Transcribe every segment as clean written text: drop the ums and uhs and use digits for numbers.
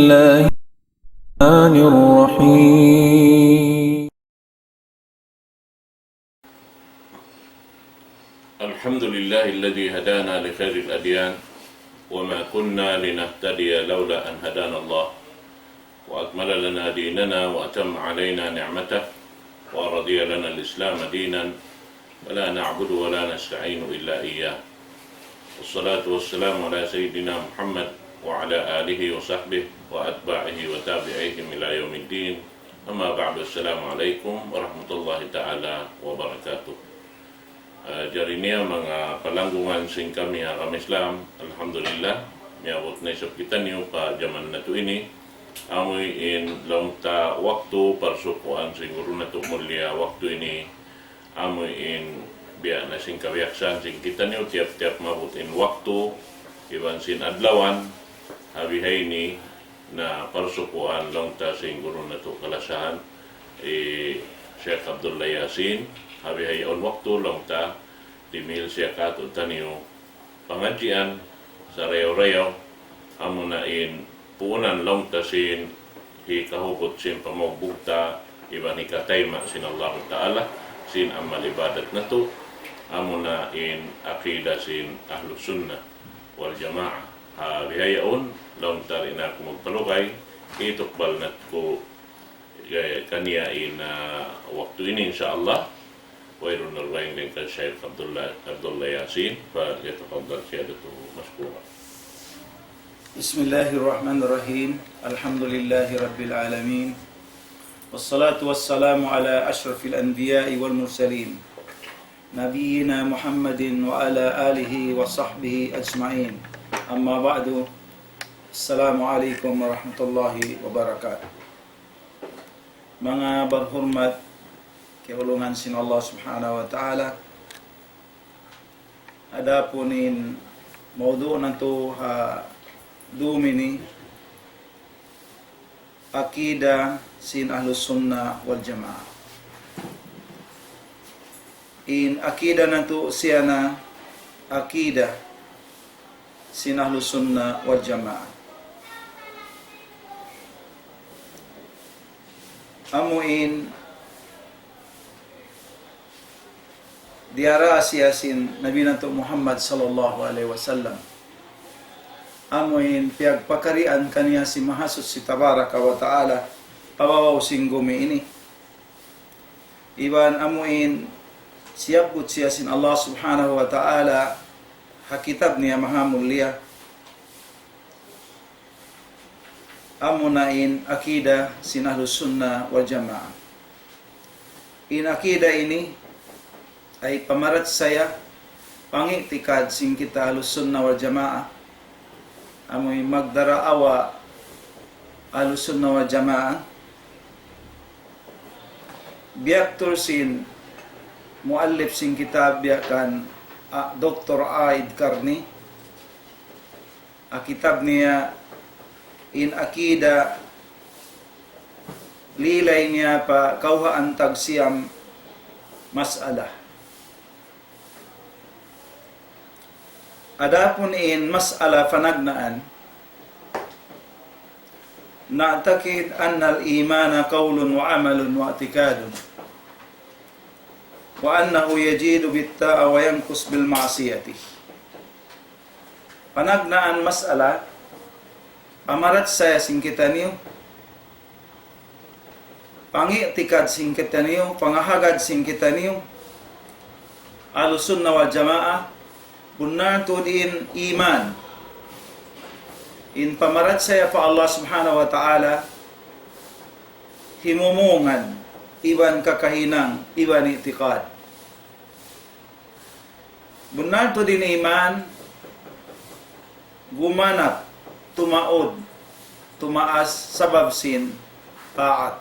الله الرحمن الرحيم. الحمد لله الذي هدانا لخير الأديان وما كنا لنهتدي لولا أن هدانا الله وأكمل لنا ديننا وأتم علينا نعمته ورضي لنا الإسلام دينا ولا نعبد ولا نستعين إلا إياه والصلاة والسلام على سيدنا محمد وعلى آله وصحبه وأتباعه وتابعيهم إلى يوم الدين. أما بعد، السلام عليكم ورحمة الله تعالى وبركاته. Jarinya mga palanggungan sing kami haram Islam, alhamdulillah, miabot na isap kita niyo pa jaman na to ini. Amoy in long ta waktu parsukuan siguro na to mulia waktu ini. Amoy in biya na sing kawiaksan sing kita niyo tiap-tiap mabot in waktu iban sin adlawan habihay ni na parsukuan long ta siguro na to kalasahan Sheikh Abdullah Yasin habihay on waktu long ta dimil siya kato taniyo pangadjian sa reyo-reyo amo na in puunan long ta sin hikahukot sin pamagbugta iban hikatayma sin Allah Ta'ala sin amal ibadat na to amo na in akida sin ahlus sunnah wal jamaah habihay on long ta rin ako magpalukay itukbal na ko kaniya in waktu ini insyaAllah. ويرون الرأي لك الشيخ عبد الله ياسين فليتفضل سيادته مشكورا. بسم الله الرحمن الرحيم. الحمد لله رب العالمين والصلاة والسلام على أشرف الأنبياء والمرسلين نبينا محمد وعلى آله وصحبه أجمعين. أما بعد، السلام عليكم ورحمة الله وبركاته. Mga berhormat keulungan sin Allah Subhanahu wa Ta'ala, adapunin maudu nanto ha dumini akida sin ahlus sunnah wal jamaah. In akida nanto siya na akida sin ahlus sunnah wal jamaah. Amuin diara asiasin Nabi nato Muhammad sallallahu alaihi wasallam. Amuin pagpakarian kaniya si Mahasud si Tabaraka wa Ta'ala pawawaw singgumi ini. Iban amuin siyabut siyasin Allah subhanahu wa ta'ala hakitab niya mahamulia. Amunain akida sin ahlus sunnah wal jamaah. In akida ini ay pamarat saya pangiktikad sing kita ahlus sunnah wal jamaah. Amoy magdaraawa ahlus sunnah wal jamaah. Biyak tursin muallif sing kitab biyakan Dr. Aid Karni. Kitab niya in akida lilay niya pa kauha antag siyam mas'alah. Adapun in mas'ala fanagnaan na'takid anna al-imana qawlun wa amalun wa i'tikadun wa annahu yajidu bit-ta'a wa yanqus bil ma'siyati. Panagnaan mas'ala pamarat saya sing kita niyo pangiktikad sing kita niyo pangahagad sing kita niyo ahlus sunnah wal jamaah bunnato din iman in pamarat saya pa Allah subhanahu wa ta'ala himumungan iban kakahinang iban itikad bunnato din iman gumanap tumaod tumaas sabab sin taat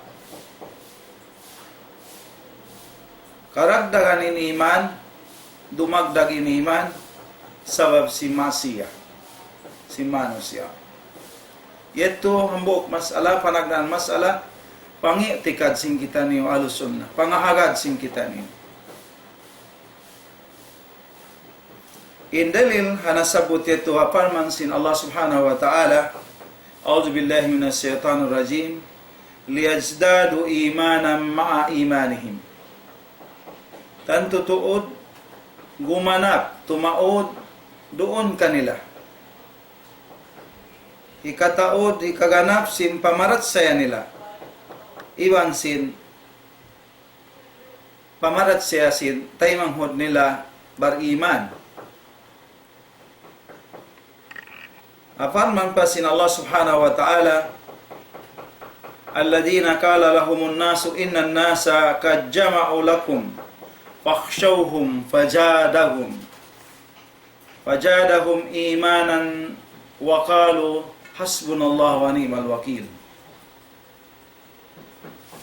karagdagan in iman dumagdag in iman sabab si masiyah si manusia. Ito hambok masala panagdan masala pangiktikad sing kita niyo ahlus sunnah pangahagad sing kita niyo. In dalil hanasabut ito aparman sin Allah subhanahu wa ta'ala A'udzu billahi minasyaitonir rajim. Liyazdadu imanan ma'a imanihim. Tanto tuod, gumanap, tumaod, doon kanila. Ikataod, ikaganap, sin pamarat saya nila. Iwan sin, pamarat saya sin, taymanghod nila bariman. Apan man pa sin Allah subhanahu wa ta'ala, alladhina qala lahumun nasu innan nasa qad jama'u lakum fakhshawhum fajadahum imanan wa qalu hasbunallahu wa ni'mal wakil.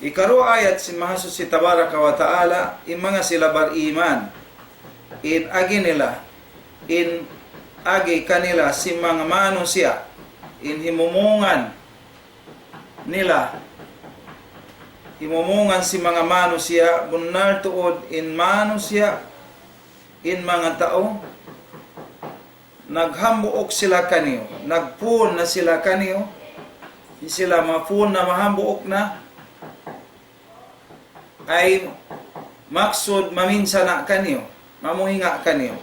Ikaro ayat si Mahasus si Tabaraka wa Ta'ala, in mga sila bariman, in agi nila, in agi kanila si mga manusia, in himumungan nila, himumungan si mga manusia, bunar tuod in manusia, in mga tao, naghambuok sila kaniyo, nagpun na sila kaniyo, sila mapun na mahambuok na, ay maksud maminsana kaniyo, mamuhinga kaniyo.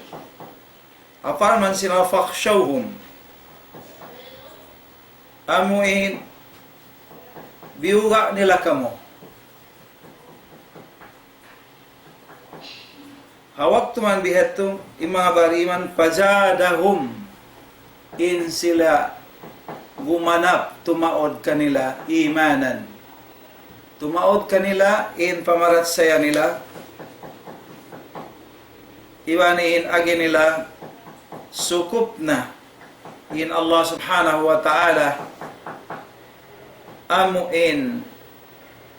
Apar man sila fakhshawhum, amuin biuga nila kamo. Hawak tuman biheto yung mga bariman, pajadahum, in sila gumanap, tumaod kanila, imanan. Tumaod kanila, in pamarat saya nila, iwaniin agi nila, sukup na, in Allah subhanahu wa ta'ala, amuin,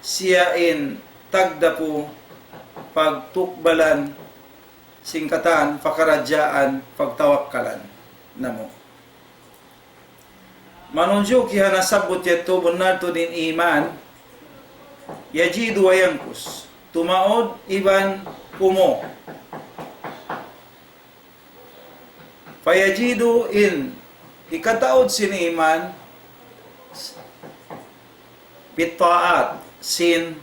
siyain, tagdapu, pagtukbalan, singkatan, pakaradyaan, pagtawakkalan namo. Manunjuk kiha nasabot yato bunarto din iman, yajidu wa yankus, tumaod iban kumo. Fayajidu in, ikataod sin iman, bittaat, sin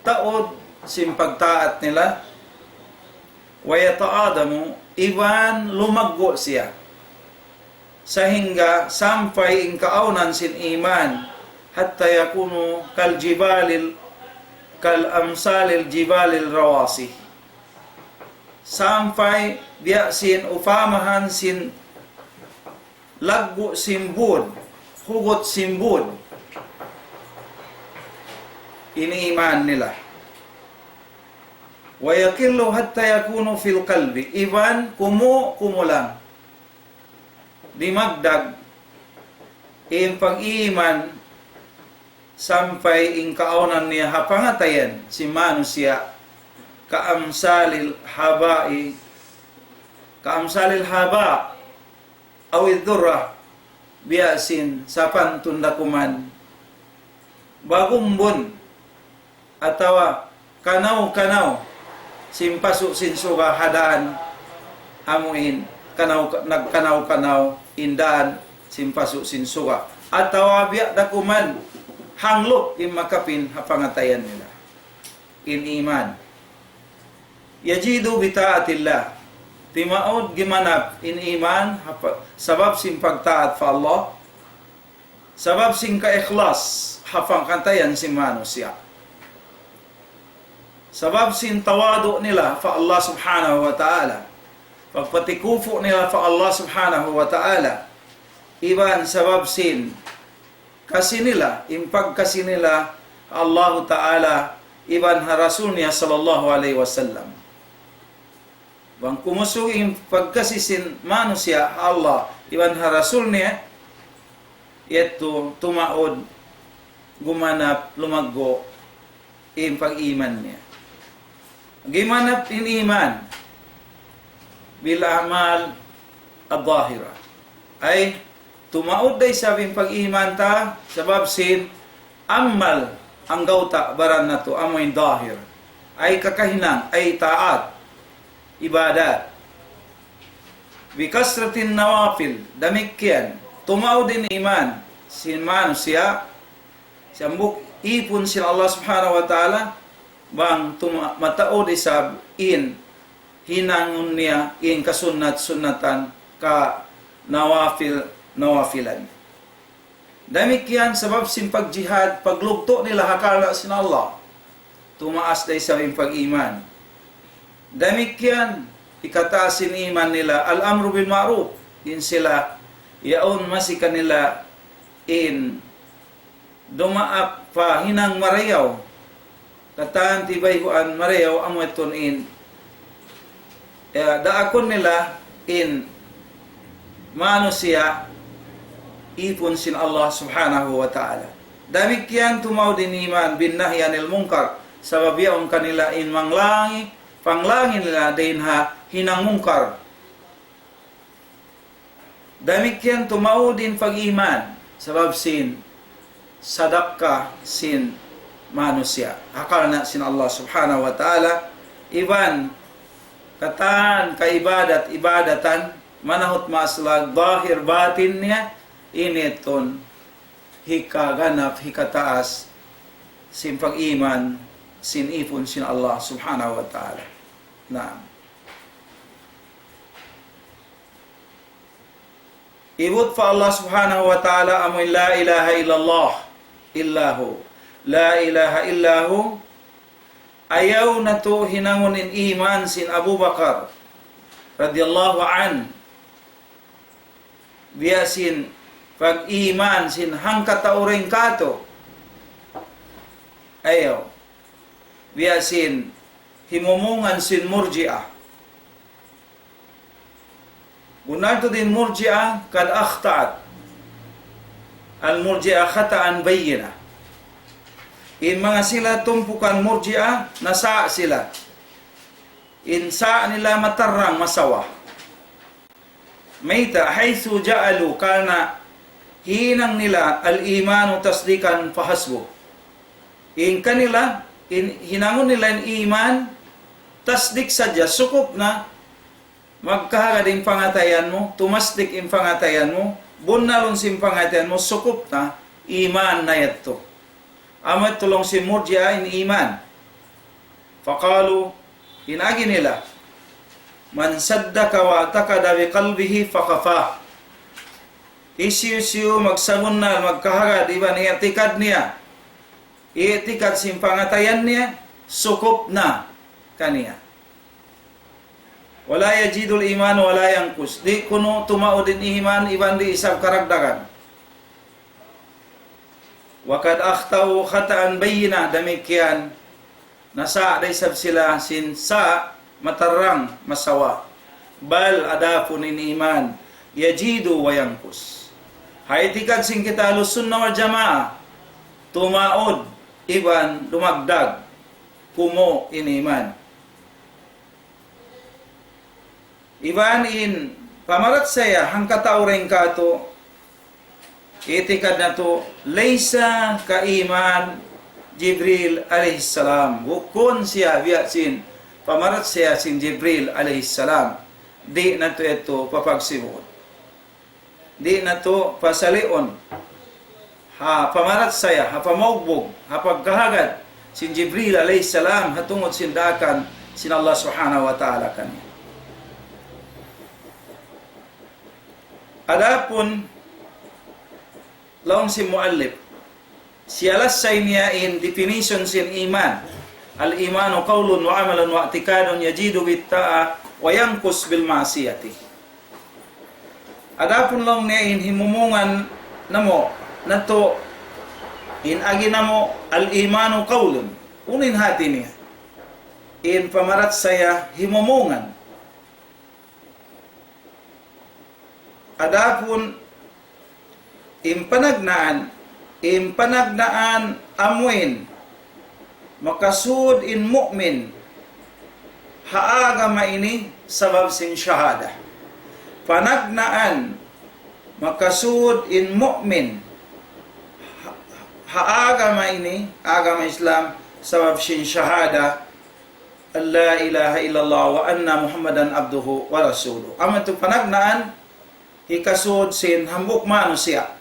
taod, sin pagtaat nila, wayataadamu, iwan lumaggo siya. Sahingga sampay in kaaunan sin iman, hatta yakunu kal amsalil jibalil rawasi. Sampay biya sin ufamahan sin laggo simbud, hugot simbud, iniiman nila. Wayakillu hatta yakunu fil qalbi, iban kumulang, dimagdag, in pag-iiman, sampay in kaaunan niya hapangatayan, si manusia, kaamsalil haba, awidurra, biyasin, sapan tundakuman, bagumbon, atawa, kanaw, simpasu sinsuga hadaan, amuin, nagkanaw, indaan, simpasu sinsuga. At tawabya dakuman, hanglok in makapin hapangatayan nila. In iman. Yajidu bitaatillah. Timaod gimanap in iman, sabab sin pagtaat fa Allah, sabab sin ka-ikhlas, hapangkatayan si manusia. Sabab sin tawado nila fa Allah subhanahu wa ta'ala. Pagpatikufu nila fa Allah subhanahu wa ta'ala. Iban sabab sin kasi nila, impagkasi nila Allah ta'ala, iban harasul niya sallallahu alaihi wasallam. Bang kumusug impagkasi sin manusia Allah, iban harasul niya, ito tumaod, gumanap, lumaggo, impag-iman niya. Gimanap in iman bil amal ad-dhahira, ay tumaod day sabing pag-iman ta sabab sin amal ang gauta baran nato amoy dahir, ay kakahinang, ay taat, ibadat, bikasratin nawafil, damikyan tumaod din iman sin manusia sambuk ipun sin Allah Subhanahu wa taala bang mataod isab in hinangun niya in kasunat-sunatan ka nawafilan. Demikian sebab sin pagjihad paglugto nila hakala sin Allah tumaas day sa pag-iman. Demikian ikataasin iman nila al-amru bil ma'ruf in sila yaon masika nila in dumaap pa hinang marayaw katan tibay huan marayaw amoeton in daakon nila in manusia ipon sin Allah Subhanahu wa ta'ala. Demikian tumaw din iman bin nahyanil munkar sabab yaon kanila in panglangin nila din ha hinang mungkar. Demikian tumaw din pag-iman sabab sin sadaka sin manusia. Hakal na sin Allah Subhanahu wa ta'ala iban katan ibadatan manahot maslag bahir batin niya initon hikaganap hikataas sin pag-iman sin ipon sin Allah Subhanahu wa ta'ala. Naam. Ibut fa Allah Subhanahu wa ta'ala amoy la ilaha illallah illahu. La ilaha illahu ayaw na to hinangunin iman sin Abu Bakar radiyallahu an biyasin pag-iman sin hangkatauring kato ayaw biyasin himumungan sin murji'ah. Gunarto din murji'ah kad akhta'at. Al-murji'ah khata'an bayyina. In mga sila tumpukan murji'ah, nasa sila. In sa nila matarang masawa. Mayta haythu ja'alu kana hinang nila al-imanu tasdikan fahasbu. In kanila, hinangon nila ang iman, tasdik sadya, sukup na magkahagad yung pangatayan mo, tumasdik yung pangatayan mo, bunalon sim pangatayan mo, sukup na, iman na yato. Amat tulong si murji'a in iman. Faqalu, inagi nila, man saddaka wa atakada bi qalbihi faqafa. Isiyo magsagun na, magkahagad, iba niya, tikad niya. Itikad sim pangatayan niya, sukup na kaniya. Wala yajidul iman wala yankus. Di kuno tumao din iman iban di isab karagdagan. Wakad akhtau khata'an bayyina demikian nasa day sab sila sin sa matarang masawa. Bal adapun in iman yajidu wa yankus. Haytikad sing kita sunnah wal jamaah tumaod iban dumagdag kumo in iman. Iban in pamarat saya hangkatauring kato itikad na to laysa ka iman Jibril alaihissalam hukun siya biyasin pamarat saya sin Jibril alaihissalam di na to ito papagsibon di na to pasalion ha pamarat saya ha pamaugbog ha pagkahagad sin Jibril alaihissalam hatungod sindakan sin Allah Subhanahu wa ta'ala kanya. Adapun laong si muallif siyalas sa niya in definition sin iman. Al-imanu qawlun wa amalun wa i'tikadun yajidu bit ta'a wa yanqus bil ma'siyati. Adapun laong niya in himumungan namo nato in agi namo al-imanu qawlun unin hati niya in pamarat saya himumungan. Adapun impanagnaan amuin makasud in mu'min haagama ini sabab sin syahada. Panagnaan makasud in mu'min haagama ini agama Islam sabab sin syahada la ilaha illallah wa anna muhammadan abduhu wa rasuluh. Aman tu panagnaan hikasud sin hambuk manusia.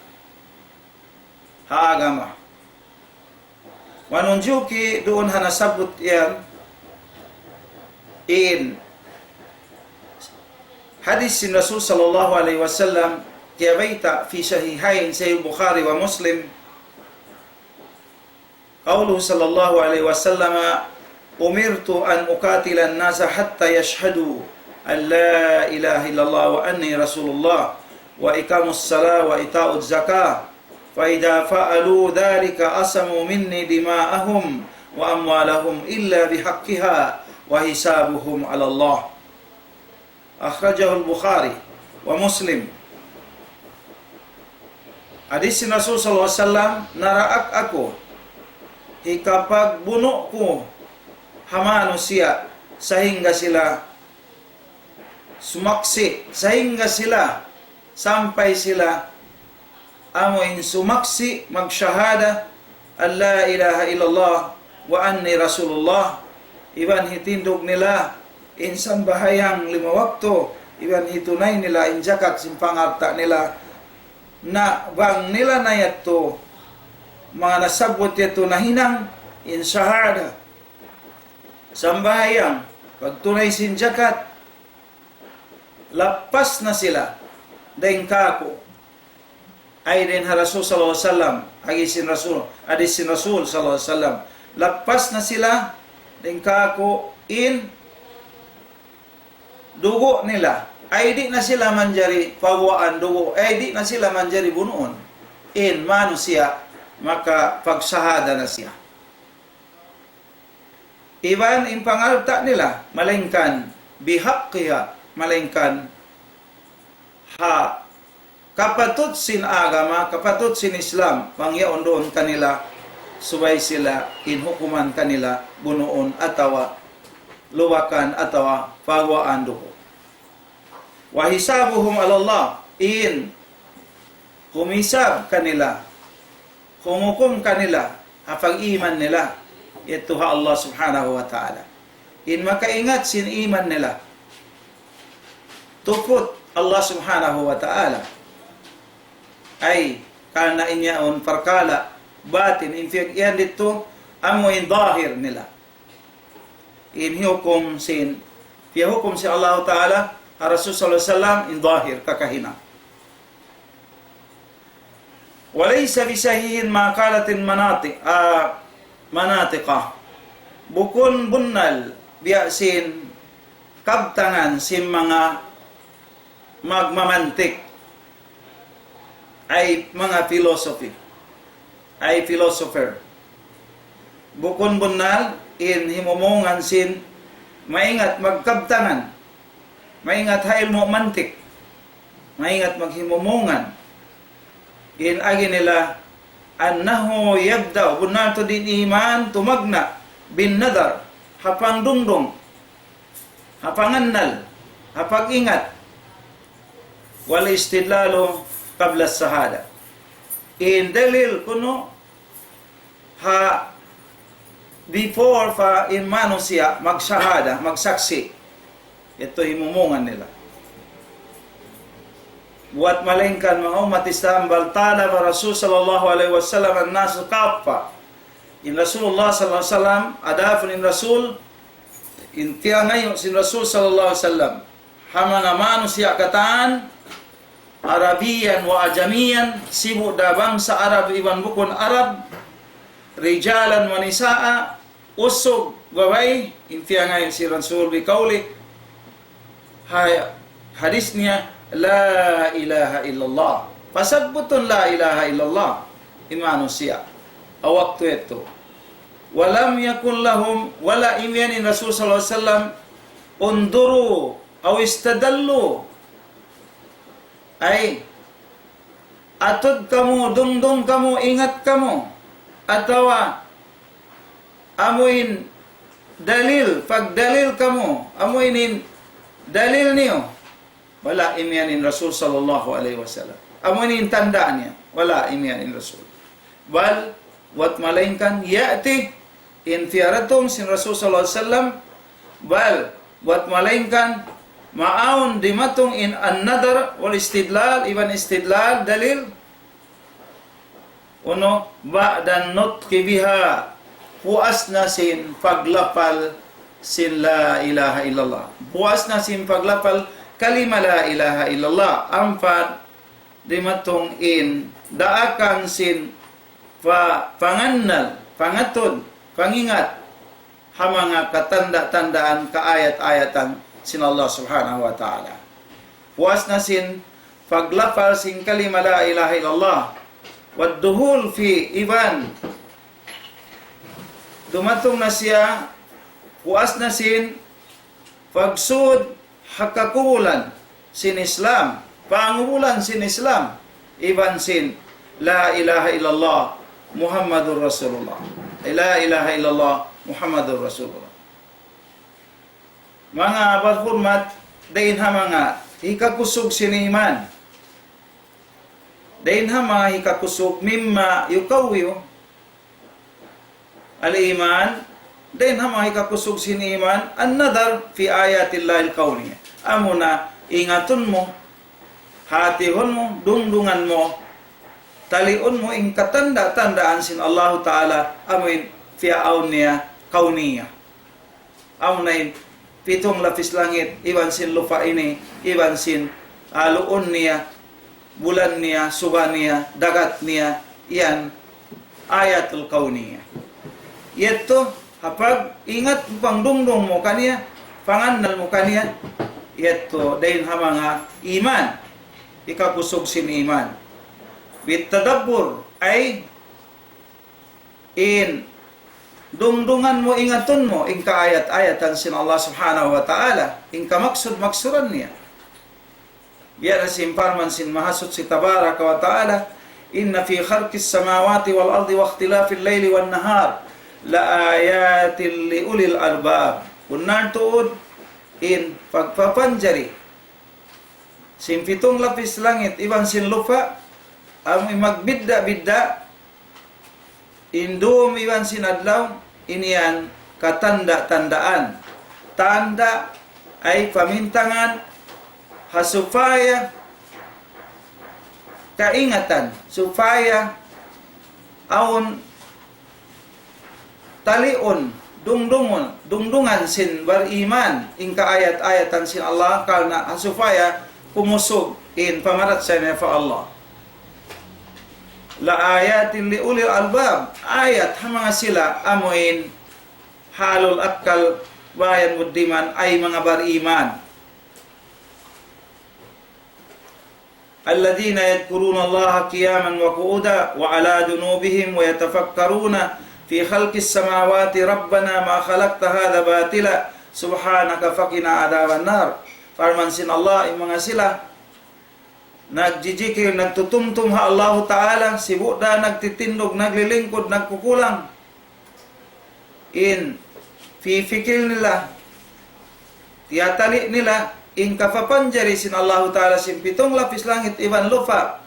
haagama. Manunjuki doon hanasabot yan in hadis sin Rasul sallallahu alaihi wasallam kaya baita fi sahihain sahih Bukhari wa Muslim qawluhu sallallahu alaihi wasallam umirtu an uqatila an-nasa hatta yashhadu an la ilaha illallah wa anni rasulullah wa iqamus salah wa ita'uz zakah fa idza fa'alu dhalika asamu minni dima'ahum wa amwalahum illa bihaqqiha wa hisabuhum 'ala Allah. Akhrajahu al-Bukhari wa Muslim. Hadis ni Rasul sallallahu alaihi wasallam, naraak ako kapag buno ko hamano siya sehingga sila sumaksi, sehingga sila sampai sila amoin sumaksi magsyahada an la ilaha illallah wa anni rasulullah, iban hitindog nila insan bahayang 5 waktu, iban hitunay nila in zakat simpangarta nila na bang nila na yato mga nasabot yato na hinang in syahada sambahayang pagtunay sin zakat lapas na sila daing kako ay din ha Rasul sallallahu alaihi wasallam hadis sin Rasul sallallahu alaihi wasallam, lapas na sila daing kako in dugo nila, ay di na sila manjari pawaan dugo, ay di na sila manjari bunuon in manusia, maka pagsahada na siya. Iban in pangalta nila malingkan bihaqqiha, malingkan ha kapatut sin agama, kapatut sin Islam, pangyaon doon kanila subay sila inhukuman kanila bunuon atawa luwakan atawa pagwaan dugo. Wa hisabuhum 'ala Allah, in humisab kanila, humukom kanila apag iman nila ito ha Allah subhanahu wa ta'ala. In makaingat sin iman nila tupot Allah subhanahu wa ta'ala ay kana inyaon perkala batin in yan dito amoy dahir nila in hukum sin fi hukum si Allah ta'ala ha Rasul sallallahu alaihi wasallam in dahir kakahina. Walaysa bisahihin ma qalatin manatiqah bukun bunnal biya sin kabtangan sin mga magmamantik ay mga philosopher bukun bunnal in himumongan sin maingat magkabtangan, maingat hail mo mantik, maingat maghimumongan in agi nila annahu yabda bunnal to din iman tumagna bin nadar hapang dungdong hapangannal hapag ingat wal istidlalu qabla sahada in dalil kuno ha before fa in manusia magsahada magsaksi, ito himumungan nila buat malingkan mga umat Islam baltala wa Rasul sallallahu alaihi wasallam an-nas kappa in Rasulullah sallallahu alaihi wasallam adafun in Rasul in tiangay sin Rasul sallallahu alaihi wasallam hamanga manusia kataan Arabian wa Ajamian, sibu da bangsa Arab iban bukun Arab, rijalan wa nisaa, usog gaway, intiya ngayon si Rasul bikauli, hadisnya, la ilaha illallah. Pasagbutun la ilaha illallah, imanu siya. Awaktu itu. Walam yakun lahum, wala imyanin Rasul sallallahu alaihi wasallam, unduru, aw istadallu, ay atod kamu, dungdung kamu, ingat kamu, atawa amuin dalil, pagdalil kamu, amuinin dalil niyo, wala imyanin Rasul sallallahu alaihi wasallam. Amuinin tandaan niya, wala imyanin Rasul. Bal wat malainkan ya'ti in fiaratum sin Rasul sallallahu alaihi wasallam, bal wat malainkan ma'aun dimatung in an-nadar wal istidlal, iban istidlal dalil Uno, ba'dan nutqi biha, puas na sin paglapal sin la ilaha illallah. Puas na sin paglapal kalima la ilaha illallah. Ampat, dimatong in daakan sin pangannal, pangatod, pangingat hamanga katanda-tandaan kaayat-ayatan sin Allah subhanahu wa ta'ala. Puas na sin paglapal sin kalima la ilaha illallah. Wadduhul fi iban, dumatong na siya, puas na sin pagsud hakakulan sin Islam, pangulan sin Islam, iban sin la ilaha illallah Muhammadur Rasulullah. La ilaha illallah Muhammadur Rasulullah. Mga abad dain ha mga hikakusog sin iman. Dain ha mga hikakusog mimma yukawiyo al-iman. Dain ha mga hikakusog sin iman an-nadar fi ayatillahi al-kawniyah. Amo na ingaton mo, hatihon mo, dungdungan mo, talion mo ing katanda-tandaan sin Allah Ta'ala amoin fi auniya kawniyah. Amo na pitong lapis langit, iban sin lupa ini, iban sin aluon niya, bulan niya, suba niya, dagat niya, iyan ayatul kauniyah. Ito, hapag ingat pang dungdung mo kaniya, pangannal mo kaniya, ito, dahin ha mga iman, ikakusog sin iman. Bitadabbur ay in dungdungan mo, ingaton mo, in kaayat-ayatan sin Allah subhanahu wa ta'ala, in kamaksud-maksuran niya. Biar simparman sin mahasud si tabaraka wa ta'ala, inna fi khalqis samawati wal ardi wa ikhtilafil layli wan nahar la ayatin li ulil albab. Unar tuod in pagpapanjari sin pitong lapis langit iban sin lupa ang magbidda-bidda indum iban sin adlaw inian katanda-tandaan. Tanda ay pamintangan supaya kaingatan, supaya aon talion, dungdungan sin beriman ing kaayat-ayatan sin Allah karena supaya kumusog in pamarat sa fa Allah. La ayatin li ulil albab, ayat ha mga sila amoin halul akal bayan muddiman ay mga beriman. الذين يذكرون الله قياما وقعودا وعلى جنوبهم ويتفكرون في خلق السماوات ربنا ما خلقت هذا باطلا سبحانك فقنا عذاب النار. Farman sin Allah yung mga sila nagjijikir, nagtutumtum ha Allah Ta'ala, sibuda, nagtitindog, naglilingkod, nagkukulang in fifikil nila, tiyatali nila in kapapanjari sin Allah Ta'ala sin pitong lapis langit iban lupa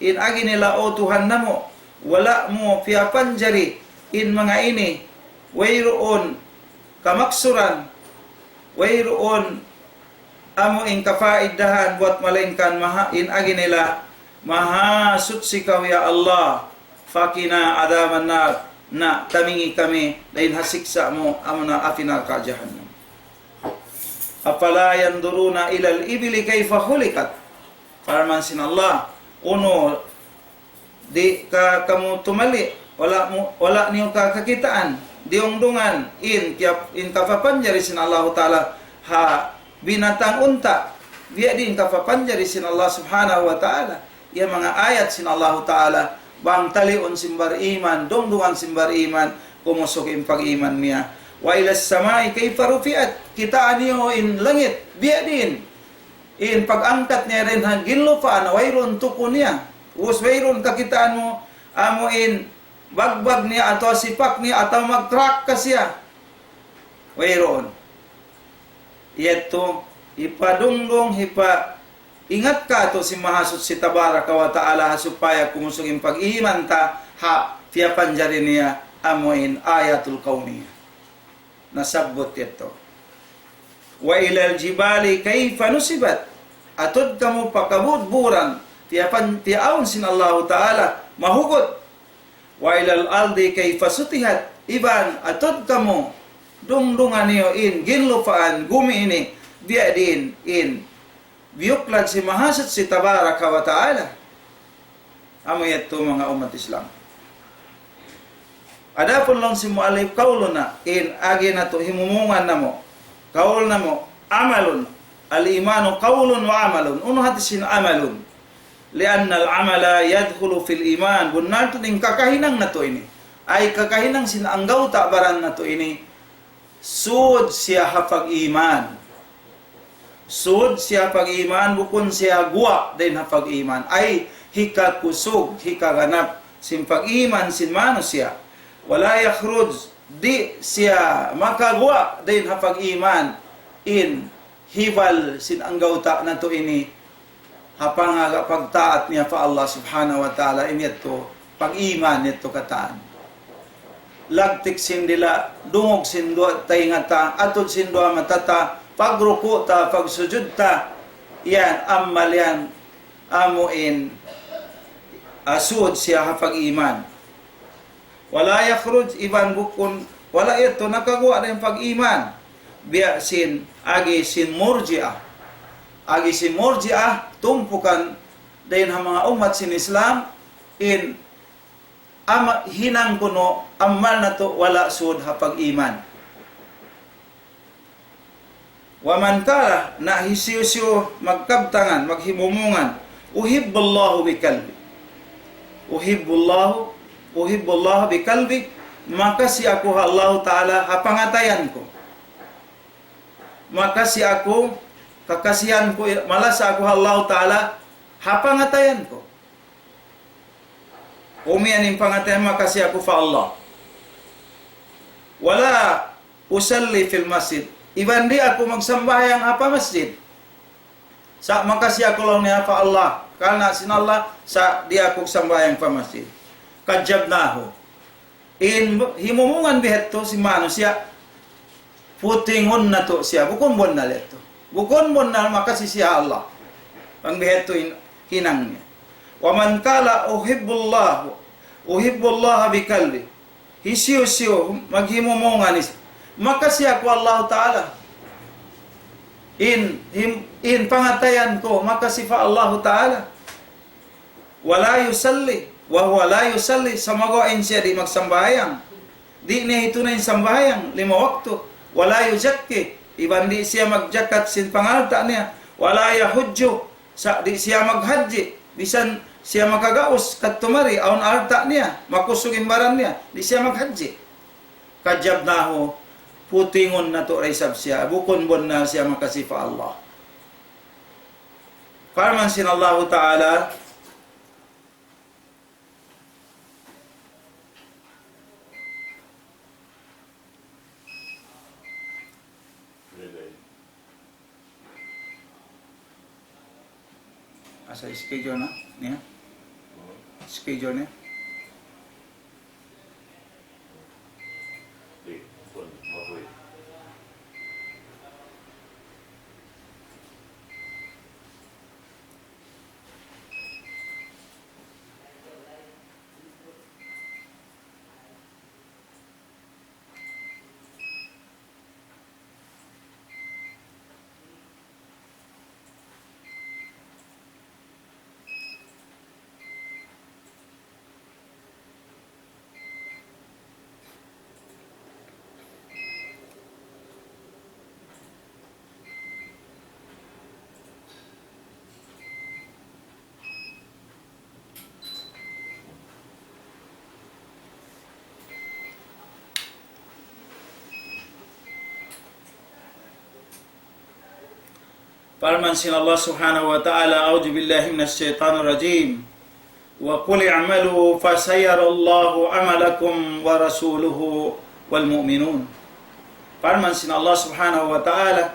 in agi nila o Tuhan namo wala mo piapanjari in mga ini wayroon kamaksuran wayroon amo in kafaiddahan buat malengkan maha in agi nila mahasud sikaw ya Allah fakina adaman na tamingi kami lain hasiksa mo amo na afinar ka jahannam. Apala yanduruna ilal ibili kayfa khuliqat. Farman sin Allah, uno di ka kamu tumali, wala niyo ka kakitaan, diungdungan in kapapanjari sin Allah Ta'ala ha binatang unta, biya din kapapanjari sin Allah subhanahu wa ta'ala. Yan mga ayat sin Allah Ta'ala, bang talion simbar iman, dungdungan simbar iman, kumusok in pag-iman niya. Wa ilas samai kayfa rufiat, kitaan niyo in langit, biya din in pag-angkat niya rin ha ginlupa na wayron tuko niya us wayron kakitaan mo amo in bagbag niya ato sipak niya ataw mag-track ka siya wayron. Ito ipadungdong ingat ka to si mahasud si tabaraka wa ta'ala supaya kumusugin pag-iman ta ha piapanjari niya amo in ayatul kauniyah. Nasabot ito. Wa ilal jibali kayfa nusibat, atod kamo pakabudburan tiaon sin Allah Ta'ala mahugot wa ilal aldi kayfa sutihat iban atod kamo dungdungan niyo in ginlupaan gumi ini biya din in biyuklad si mahasat si tabaraka wa ta'ala. Amo yato mga umat Islam. Adapun lang si mu'alif kaulo na in agi na to himumungan na mo kaul na mo amalun al-imanu qaulun wa amalun uno hati sin amalun lianna al-amala yadkhulu fil iman bunal to ning kakahinang na to ini ay kakahinang sinanggaw ta baran na to ini sud siya hapag iman sud siya pag iman bukon siya guwa din hapag iman ay hikakusog hikaganap sin pag iman sin manusia wala yakhruj di siya makagwa din hapag iman in hibal sin anggaw ta na to ini hapang pagtaat niya pa Allah subhanahu wa ta'ala inito pag-iman nito kataan lagtik sindila dungog sindo taingata atod sindo matata pagruko ta pagsujud ta yan amal yan amuin asud siya hapag iman wala yakhruj iban bukun wala ito nakagawa ng pag-iman biya sin agi sin murji'ah agi sin murji'ah tumpukan dayon ha mga umat sin Islam in ama hinang kuno amal na to wala sud ha pag-iman wa man kala na hisiyo magkabtangan maghimumungan uhibballahu bikalbi uhibballahu bikalbi maka si ako Allah Ta'ala hapangatayan ko maka si ako kakasihan ko malas ako Allah Ta'ala hapangatayan ko umiyan yung pangatayan maka si ako fa Allah wala usalli fil masjid iban di ako magsambayang hapa masjid sa maka si ako lang niya fa Allah karena sin Allah sa di ako sambayang pa masjid kajabnahu in himumungan bihetto si manusia putingon na to siya bukon bon na leto bukon bon na makasi siya Allah ang bihetto hinang niya wa man kala uhibbullah bikalbi hisiyo maghimumungan makasi ako Allah Ta'ala in pangatayan ko makasi fa Allah Ta'ala wala yusalli wa huwa la yusalli samagoin siya di magsambayang di niya ito na yung sambayang 5 waktu wala yuzakki iban di siya magjakat sin pangalta niya wala yahudju sa di siya maghaji bisan siya makagaos kat tumari aun alta niya makusugin baran niya di siya maghaji kajabnahu putingon na to raisab siya bukon bon na siya makasifa Allah farman sin Allah Ta'ala asa schedule na niya schedule niya Farman sin Allah subhanahu wa ta'ala a'udzu billahi minash shaitanir rajim wa qul i'malu fasayarallahu 'amalakum wa rasuluhu wal mu'minun. Farman sin Allah subhanahu wa ta'ala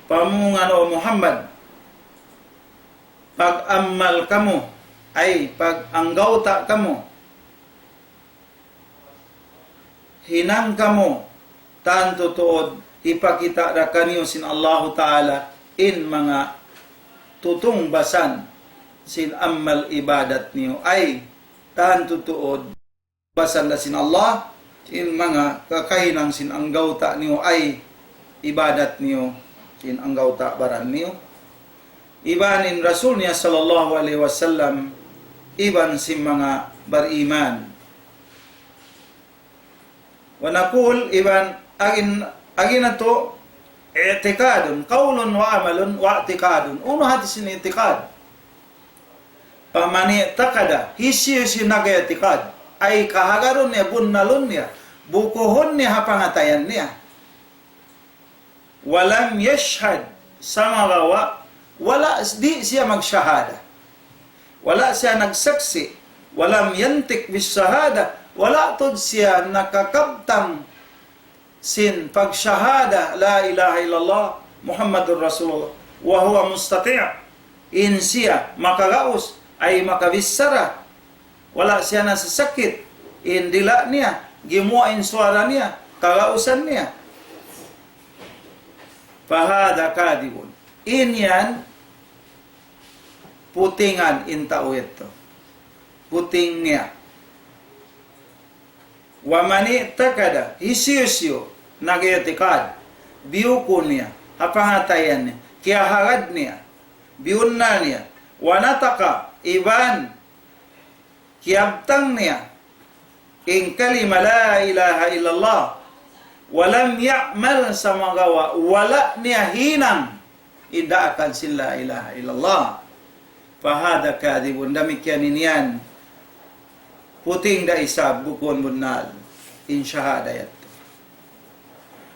pamungan o Muhammad pag-amal kamo ay pag-anggawta kamo hinang kamo tanto tuod ipakita ra kaniyo sin Allah Ta'ala in mga tutong basan sin amal ibadat niyo ay tanto tuod basan la sin Allah in mga kakahinang sin anggawta niyo ay ibadat niyo sin anggawta baran niyo ibanin Rasul niya sallallahu alaihi wasallam iban sin mga bariman wa naqul iban agin ato i'tiqadun qawlun wa amalun wa i'tiqadun uno hati sin i'tiqad pamani takada hisi nagay i'tiqad ay kahagaron niya, bunnalon niya, bukuhon niya hapangatayan niya. Walam yashhad sa magawa, wala di siya magsyahada. Wala siya nagsaksi, walam yantik bisyahada, wala tod siya nakakabtang sin pagsyahada, la ilaha illallah, Muhammadur Rasulullah, wa huwa mustati' in siya makagaos ay makabisara. Wala siya nasasakit, indila niya, gimuain suara niya, kagausan niya. Fahada kadibun. Inyan, putingan intao ito. Puting niya. Wamani takada, isiyusyo, nag-etikad, biyuko niya, hapangatayan niya, kiyahagad niya, biyunna niya, wanataka, iban, kiabtang niya in kalima la ilaha illallah walam ya'mal sa magawa wala niya hinang idaakan sin la ilaha illallah fahada kadibun damikianin yan puting da isab bukon bunnal in syahadayat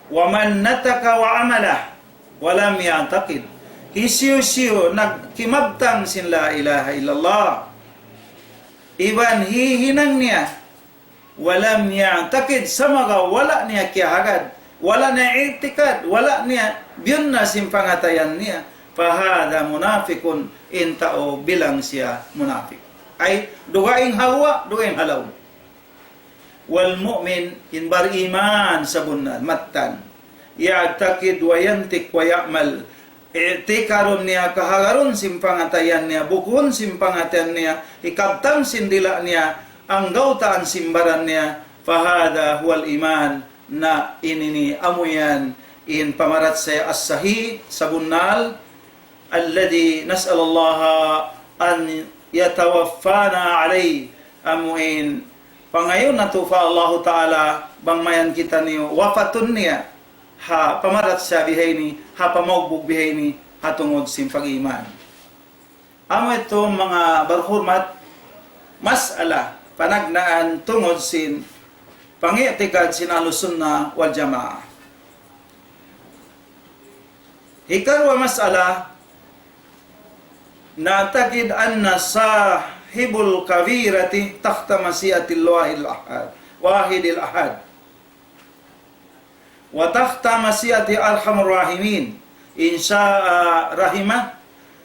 waman nataka wa amala walam ya'taqid hisiyo nagkimabtang sin la ilaha illallah iban hihinang niya walam ya'taqid sa mga wala niya kiyahagad wala niya i'tikad wala niya biyun na simpangatayan niya fahada munafikun intao bilang siya munafik ay dugaing hawa dugaing halaw wal mu'min in bar iman sa bunan mattan ya'taqid wa yantik wa ya'mal i'tikaron niya kahagaron simpangatayan niya bukun simpangatayan niya ikabtang sindila niya ang gautaan simbaran niya fahada huwal iman na inini amuyan in pamarat sa as-sahih sa bunal alladhi nas'alallaha an yatawaffana alay amuin pangayon natufa Allah Ta'ala bangmayan kita niyo wafatun niya ha pamarat sa bihayni ha pamagbog bihayni hatungod sim pag-iman. Amo ito mga barhurmat mas'ala panagnaan tungod sin pangi'tikad sin Ahlussunnah wal Jamaah. Ikarwa mas'ala natakid anna sahibul kabirati takhta masyiatil wahidil ahad wa takhta masyiati arhamur rahimin in syaa rahimah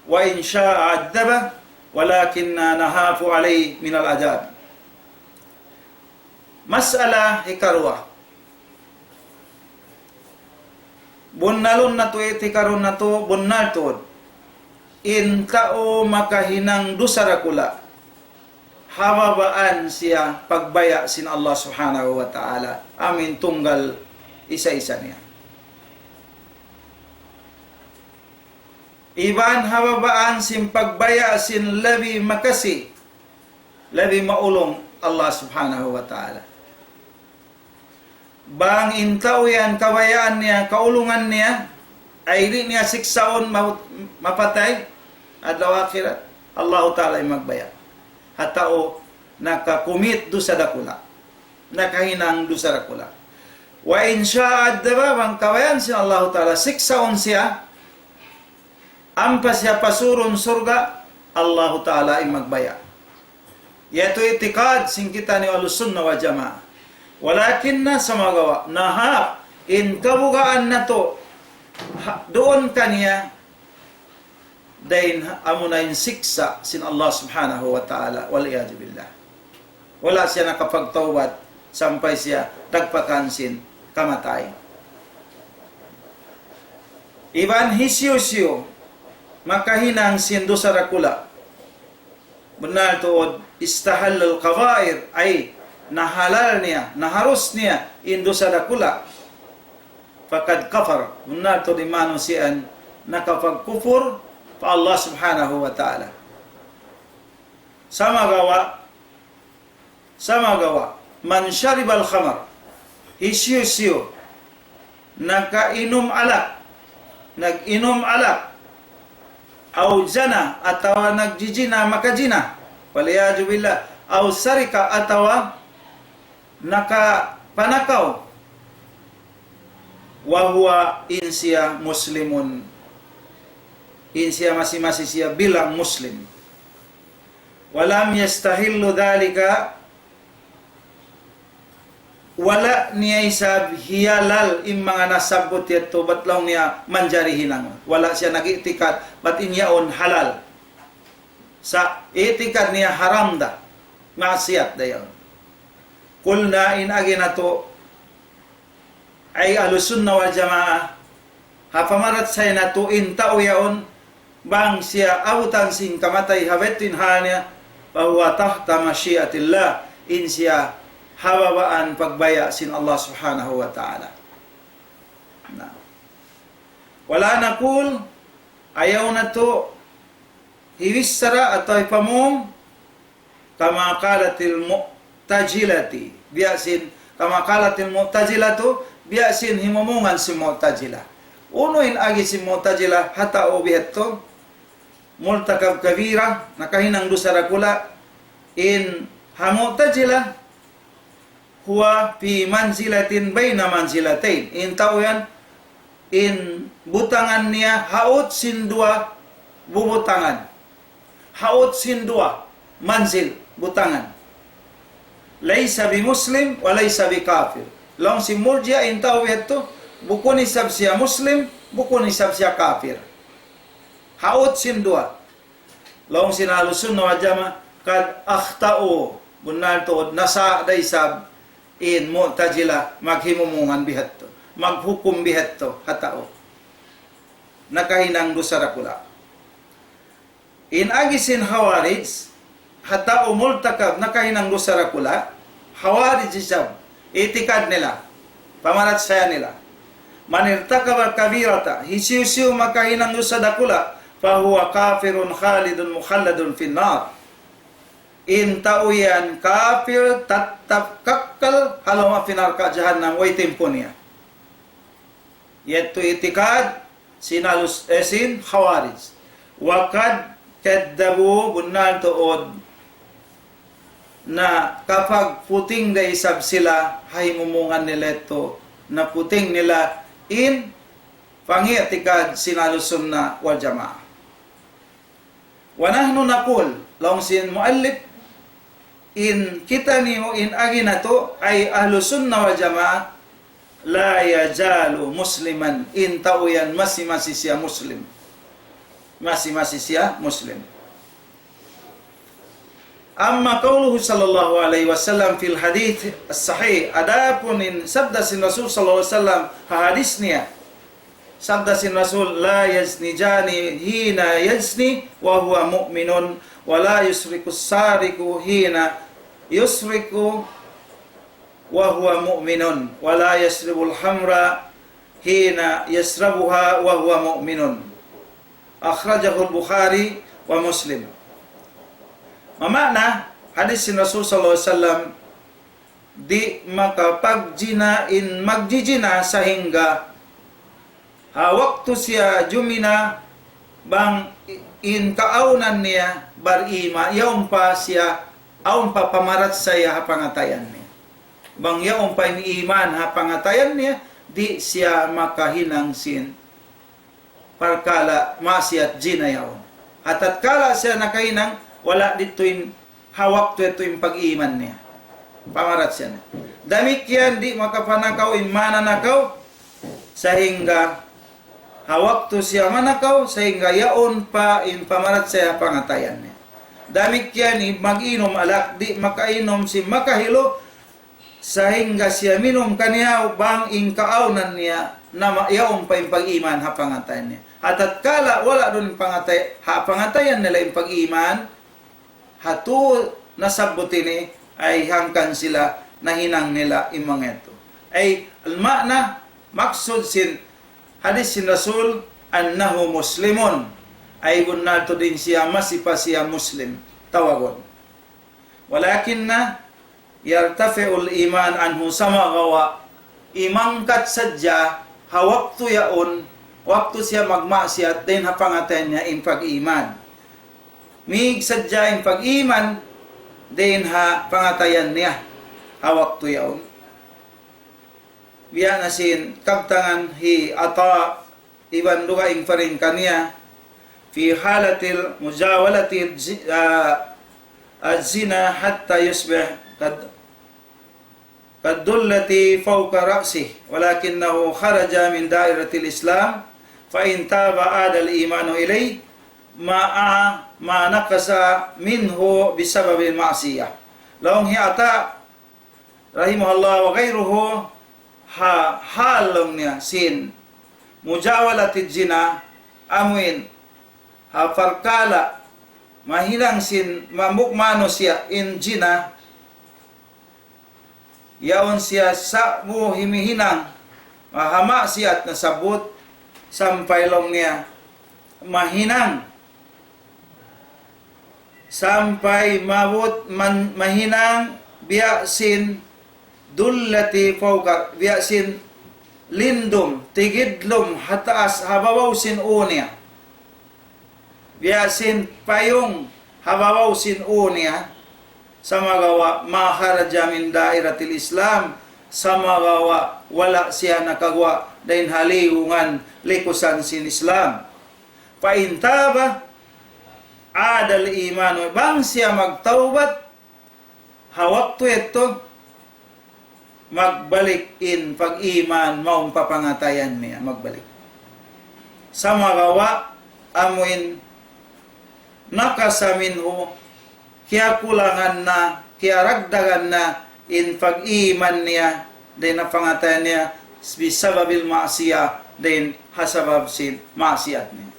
wa in syaa adzaba walakinna nahafu alayhi min al-adab. Mas'ala ikarwa bunnalon na to itikaron na to bunnal to in tao makahinang dusarakula hababaan siya pagbaya sin Allah subhanahu wa ta'ala amin tunggal isa-isa niya. Iban hababaan sin pagbaya sin labi makasi labi maulong Allah subhanahu wa ta'ala. Bang intaw yan kabayaan niya, kaulungan niya, ay di niya siksaon mapatay adlaw akhirat Allah ta'ala ay magbaya. Hatao nakakumit do sa dakula. Nakahinang do sa dakula. Wa in sya'ad bang kawayan si Allah Ta'ala siksaon siya ampas siya pasurun surga Allah Ta'ala ay magbaya. Yato itikad sing kita ni Ahlussunnah wal Jamaah. Walakin na sa magawa nahap in kabugaan na to doon kaniya dahin amunayin siksa sin Allah subhanahu wa ta'ala wal iyadu billah. Wala siya nakapagtawad sampay siya tagpakansin kamatay. Iban hisyo makahinang sindo sarakula. Benar tuod istahal al-kabair ay nahalal niya, naharus niya indo sa dakula, fakad kafar, unar to di manusian nakapagkufur pa Allah subhanahu wa ta'ala. Sama gawa, man syaribal khamar, hisyu-syu, nag-inom alak, aw zana, atawa nagjijina, makajina, waliyadu billah, aw sarika, atawa nakapanakaw, wa huwa insya muslimun, insya masih siya bilang muslim, walam yastahillu dhalika, wala niya isab hiyalal im mga nasabot yato batlaw niya manjari hinang, wala siya nag-itikad bat inyaon halal, sa itikad niya haram da, maasiyat dayon. Kulna inagi na to ay Ahlussunnah wal Jamaah, hapamarat say na to intao yaon bang siya abutan sing kamatay habetin halnya bahwa tahta masyiatillah, in siya hababaan pagbaya sin Allah subhanahu wa ta'ala. Wala nakul, ayaw na to hiwissara atau ipamong kama qalatil mu'tajilati, biasin kama qalatil mu'tajilatu, biasin himumungan si mu'tajila. Unuin agi si mu'tajila hata obihetto multakab kabira, nakahinang dusarakula, in hamu'tajila huwa fi manzilatin baina manzilatain, in tao yan, in butangan niya haut sindua bubutangan, haut sindua manzil butangan, laysa bi muslim wa laysa bi kafir. Long si murjia in tao ito bukun isab siya muslim, bukun isab siya kafir, haut sindua. Long si Ahlussunnah wal Jamaah kad akhtao bunan to nasa daysab in mu'tajila maghimumungan bihatto, maghukum bihatto hatao, nakahinang dusarakula. In agisin hawarij hatao multakab nakahinang dusarakula, hawarij isab itikad nila, pamarat saya nila, manirtakab kabirata, hisiu-siu makahinang dusadakula, fahuwa kafirun khalidun mukhalladun finnar, in tauyan kafir tatap kakkal halama finarka jahannam way tempo niya. Yaitu itikad sinalus esin khawarij, wakad kaddabu bunal tuod na kapag puting da isab sila hahimumungan nila ito na puting nila in pangiatikad Ahlussunnah wal Jamaah. Wa nahnu naqul, long sin muallif in kita niyo in agi na to ay Ahlussunnah wal Jamaah la yajalu musliman, in tauyan masih siya muslim, masih siya muslim. Amma qauluhu sallallahu alaihi wasallam fil hadits as-sahih, adapun in sabda sin Rasul sallallahu alaihi wasallam hadisnya, sabda sin Rasul la yaznijani hina yazni wa huwa mu'minun wa la yusriku sariku hina yusriku wa huwa mu'minun wa la yasribul hamra hina yasrabuha wa huwa mu'minun. Akhrajahu al-Bukhari wa Muslim. Mamana hadis sin Rasul sallallahu alaihi wasallam, di makapagjina in magjijina sehingga waktu siya jumina bang in kaaunan niya barima yaum pa siya aum pa pamarat saya hapangatayan niya, bang yaum pa in iman hapangatayan niya, di siya makahinang sin parkala masyat jinayaw, hatat kala siya nakahinang wala dito'y hawak to ito yung pag-iman niya, pamarat siya niya. Damikyan di makapanakaw in mananakaw sehingga hawak to siya manakaw sehingga yaon pa in pamarat siya pangatayan niya. Damikyan mag-inom alak di makainom si makahilo sehingga siya minom kaniya bang in kaaunan niya na yaon pa yung pag-iman hapangatayan niya. Hatat kala wala doon hapangatayan nila yung pag-iman, hatu nasabot ini ay hangkan sila nahinang nila imang ito. Ay al-ma'na maksud sin hadis sin Rasul annahu muslimun, ay gunnato din siya masipa siya muslim tawagon. Walakinna yartafi'ul iman anhu sama gawa imangkat sadya hawaktu yaon waktu siya magmaksiat din hapangatan niya in pag-iman. Mig sadya in pag-iman din ha pangatayan niya hawaktu yaon. Biya nasin kabtangan hi ata iban duga ing farin kaniya fi halatil mujawalatil az-zina hatta yusbih kadullati fawqa ra'sih walakinahu kharaja min dairatil islam fa in taba adal imanu ilay ma nakasa minhu bisababil ma'siyah. Laong hiata rahimahullah wa ghayruhu halong niya sin mujawalatid zina amuin farkala mahilang sin mamukmano siya in zina yaon siya sa himihinang mahama siya at nasabot sampaylong niya mahinang sampai mabot mahinang biya sin dullati fawqa biya sin lindum tigidlum hataas hababaw sin unya biya sin payong hababaw sin unya sa magawa maharaja min dairatil islam sa magawa wala siya nakagawa dahin haliungan likusan sin islam pa intaba adal iman bang siya magtaubat hawaktu ito magbalik in pag-iman maong papangatayan niya magbalik sa magawa amuin nakasaminho kaya kulangan na kaya ragdagan na in pag-iman niya din na pangatayan niya bisababil ma'asiyah din hasabab sin ma'asiyat niya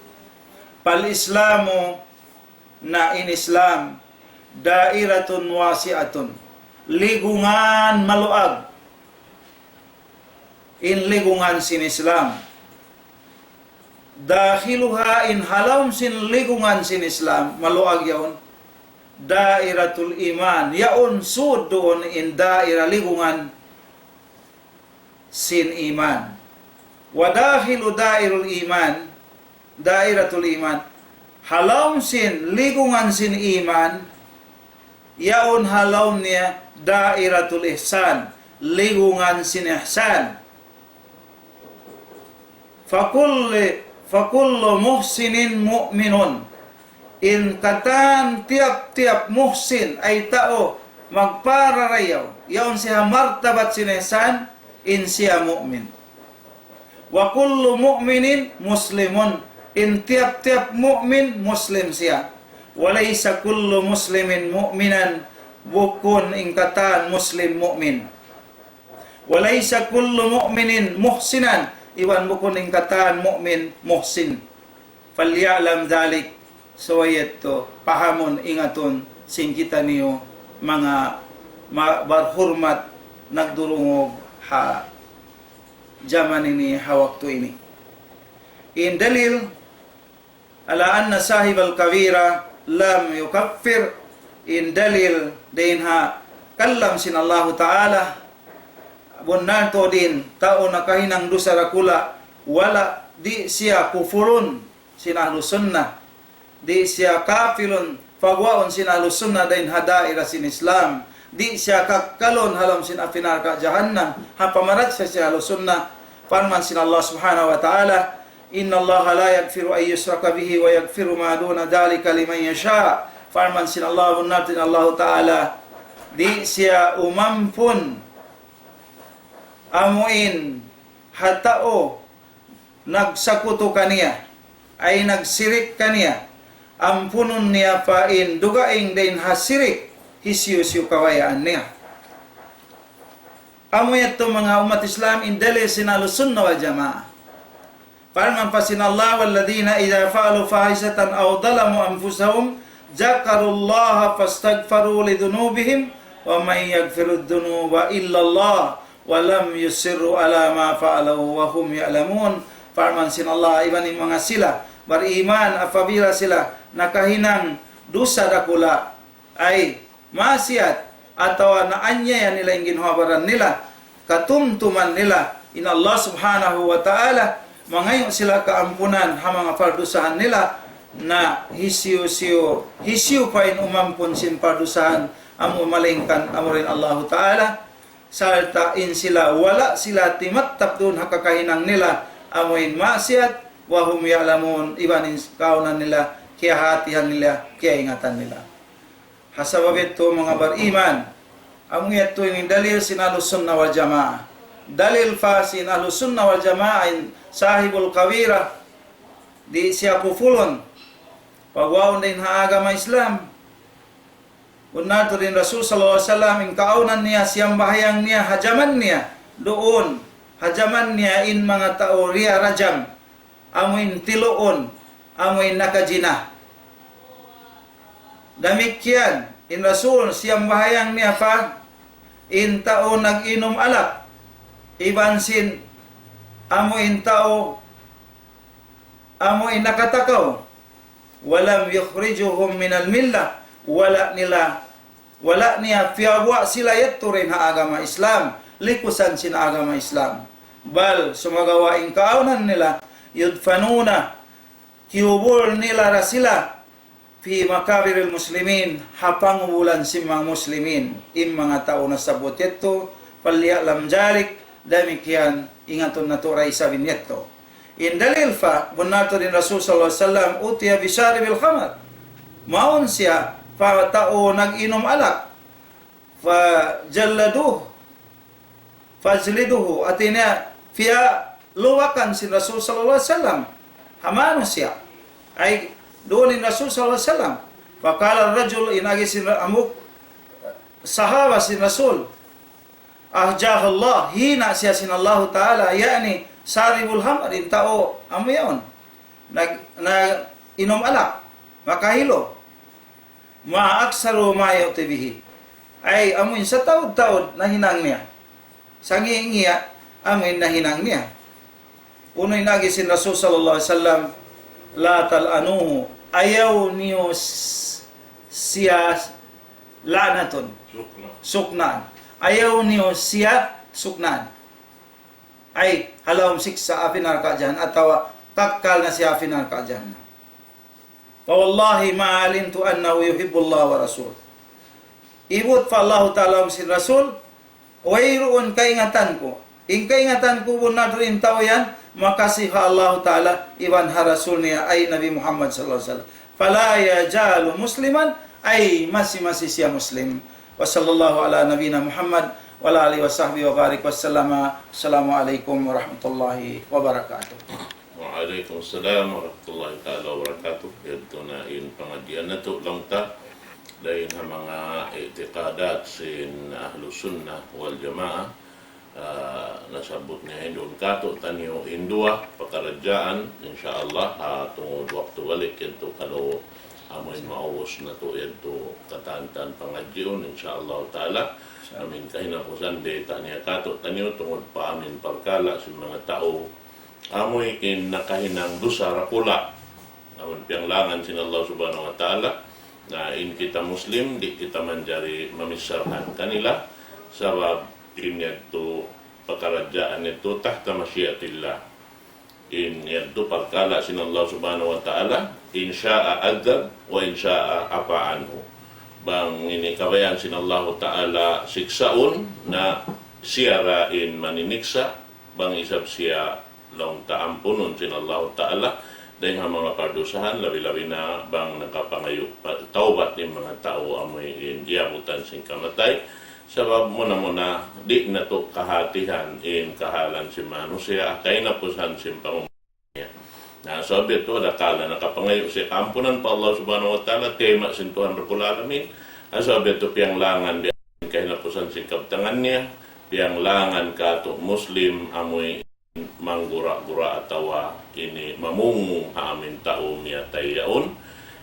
pal-islamu na in Islam dairatun wasi'atun ligungan maluag in ligungan sin Islam dakhiluha in halawm sin ligungan sin Islam maluag yaon dairatul iman yaon sud doon in daira ligungan sin iman wa dakhilu dairul iman dairatul iman halawm sin ligungan sin iman yaon halawm niya dairatul ihsan ligungan sin ihsan fakullu muhsinin mu'minun in katan tiap-tiap muhsin ay tao magpararayaw yaon siya martabat sin ihsan in siya mu'min wa kullu mu'minin muslimun in tiap-tiap mu'min muslim siya walaysa kullu muslimin mu'minan bukun in katan muslim mu'min walaysa kullu mu'minin muhsinan iwan bukun in katan mu'min muhsin falyalam dhalik suwayetto pahamon ingaton sing kita niyo mga barhurmat nagdurungog ha zaman ini hawaktu ini in dalil ala anna sahib al-kabira lam yukaffir in dalil din ha kallam sin Allah Ta'ala bunnato din tao nakahinang dosa rakula wala di siya kufurun sin ahlus sunnah di siya kafirun fagwaon sin ahlus sunnah din hadaira sin Islam di siya kakalon halam sin afinar ka jahannam hapamarat siya ahlus sunnah farman sin Allah Subhanahu wa Ta'ala inna Allah la yaghfiru ay yushraka bihi wa yaghfiru ma duna dhalika liman yasha farman sin Allah bunnatin Allah Ta'ala di siya umampun amuin hatao nagsakuto kaniya ay nagsirik kaniya ampunun niya pa in dugaing din hasirik hisyusyu kawayaan niya amuy ito mga umat Islam in dalil sinalus sunnah wal jamaah parang pasin Allah walladina idha fa'alu fahisatan aw dalamu anfusahum zakarullaha fastaghfaru lidunubihim wa may yaghfiru dhunuba illa Allah wa lam yusirru ala ma fa'alu wa hum ya'lamun. Farman sin Allah ibaning mga sila beriman apabila sila nakahinang dosa dakula ay maksiat atau naanyaya nila yung ginhawaran nila katumtuman nila in Allah subhanahu wa ta'ala mangayo sila kaampunan ha mga pardusahan nila na hisiu pa in umampun sin pardusahan amu malingkan amurin Allah ta'ala sarta in sila wala sila timattap dun hakakahinang nila amuin maksiat wahum ya'lamun ibanin kaunan nila kaya hatihan nila kaya ingatan nila. Hasabab ito mga beriman amu ito yung dalil sin Ahlussunnah wal Jamaah. Dalil fa sin Ahlussunnah wal Jamaah in sahibul kawira di siya pufulon pagwaon din ha agama Islam. Unato din Rasul sallallahu alaihi wasallam in kaunan niya siyang bahayang niya hajaman niya doon hajaman niya in mga tao riya rajam amuin tiloon amuin nakajina. Demikian in Rasul siyang bahayang niya fa in tao nag-inom alak iban sin amuin tao amuin nakatakaw walam yukhrijuhum minal millah wala niya fiyawa sila yato rin ha agama Islam likusan sin agama Islam bal sumagawaing kaunan nila yudfanuna kiubol nila rasila fi makabiril muslimin hapangulan si mga muslimin im mga tao na sabot yato palyalam jalik demikian ingaton na turay sabin yato in dalil fa bunato din Rasul sallallahu alaihi wasallam utiya bisaribil khamar maun siya fa tao nag-inom alak fa jalladuh fajliduhu atina fiya luwakan si Rasul sallallahu alaihi wasallam hamano siya ay doon ni Rasul sallallahu alaihi wasallam faqala ar-rajul inagi sin amuk sahaba sin Rasul ahjahallah hina siya sin Allah taala yani saribul hamar in tao amo yon nag inom alak makahilo maaksaru ma yutibihi ay amoy sa taud-taud na hinang niya sangiingiya amoy na hinang niya unoy nagi sin Rasul sallallahu alaihi wasallam la talanuhu ayaw niyo siya lanatun suknan ayaw niyo siya suknan ay halawm siksa afinar kajan atau takkal na siya afinar kajan wa wallahi ma alimtu annahu yuhibbullah wa rasul ibut fa Allah ta'ala sin Rasul wayruun kaingatan ko in kaingatan ko bunad rin tao yan makasih Allah Ta'ala iwan ha Rasul niya ay Nabi Muhammad sallallahu alaihi wasallam fala yajalu musliman ay masih siya muslim wa sallallahu ala nabina Muhammad wa ala alihi wa sahbihi wa barik wassalamu assalamualaikum warahmatullahi wabarakatuh. Waalaikumsalam warahmatullahi ta'ala wabarakatuh. Ito na in pengajian na ito lang ta dahil ang mga itikadat sin Ahlussunnah wal Jamaah nasabot niya doon kato tanyo indua pakarajaan insyaallah tungod waktu balik ito kalau amoy maawos na to ito katantan pangajyon insyaallah taala amin kahinapusan de tanya kato tanyo tungod pa amin parkala sa mga tao amoy kin nakahinang dusa rakula amun pianglangan sin Allah subhanahu wa taala na in kita muslim di kita manjari mamisarhan kanila sabab in yadto pakarajaan ito tahta masyiatillah in yadto parkala sin Allah subhanahu wa ta'ala in sya'a adab wa in sya'a apa anhu bang ini kabayan sin Allah ta'ala siksaun na siya in maniniksa bang isab siya long taampunon sin Allah ta'ala dahil ang mga pardusahan labi-labi na bang nakapangayo taubat ng mga tao amoy in diabutan sin kamatay sabab muna di na to kahatihan in kahalan si manusia kay na pusan si pamumuhay na sabi ito nakala nakapangayo si kampunan pa Allah subhanahu wa ta'ala tema sin Tuhan Rabbul Alamin sabi ito piyang langan di kay na pusan si kaptangan niya piyang langan kato muslim amoy manggura-gura atawa ini mamungong amin tao miya tayaon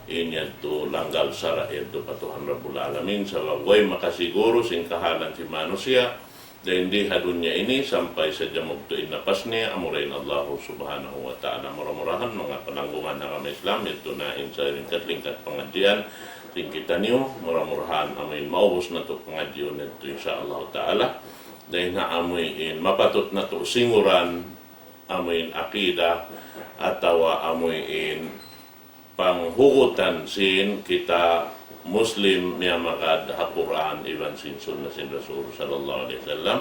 inyad to langgal sara yadto patuhan Rabbul Alamin sa wagway makasiguro sing kahalan si manusia dahil hindi hadun niya ini sampai sa jamog to inapas niya amurain Allah subhanahu wa ta'ala murah-murahan mga pananggungan ng kami Islam ito na sa lingkat-lingkat pengajian sing kita niyo murah-murahan amin maubos na to pengajian ito insyaAllah ta'ala dahil na amoy mapatut na to singuran amoy akida atau amoy panghugutan sin kita Muslim yang magad Quran iban sin sunnah sin Rasul sallallahu alaihi wasallam.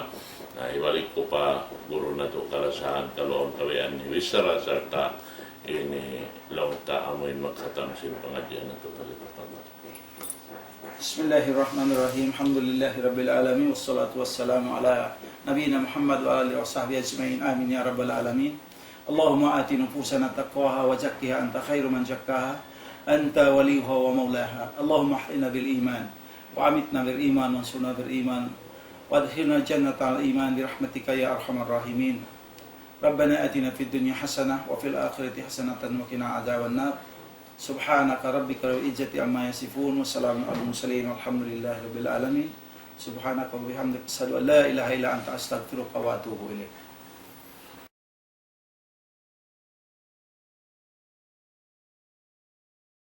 Nah, ibalik ko pa guru na to kalasahan kaloon kawian ni Wisara serta ini lauta amoy magkhatam sin pengajian na to kalipatan. Bismillahirrahmanirrahim. Alhamdulillahirabbil alamin wassalatu wassalamu ala nabiyina Muhammad wa alihi washabbihi ajmain. Amin ya rabbal alamin. Allahumma ati nufusana taqwaha wa zakkiha anta khairu man zakkaha anta waliyuha wa maulaha. Allahumma ahyina bil iman wa amitna bil iman wa ansurna bil iman wa adkhilna jannata al iman bi rahmatika ya arhamar rahimin. Rabbana atina fid dunya hasanah wa fil akhirati hasanatan wa qina adzaban nar. Subhanaka rabbika rabbil izzati amma yasifun wa salamun alal mursalin walhamdulillahi rabbil alamin. Subhanaka wa bihamdika asyhadu an la ilaha illa anta astaghfiruka wa atubu ilaik.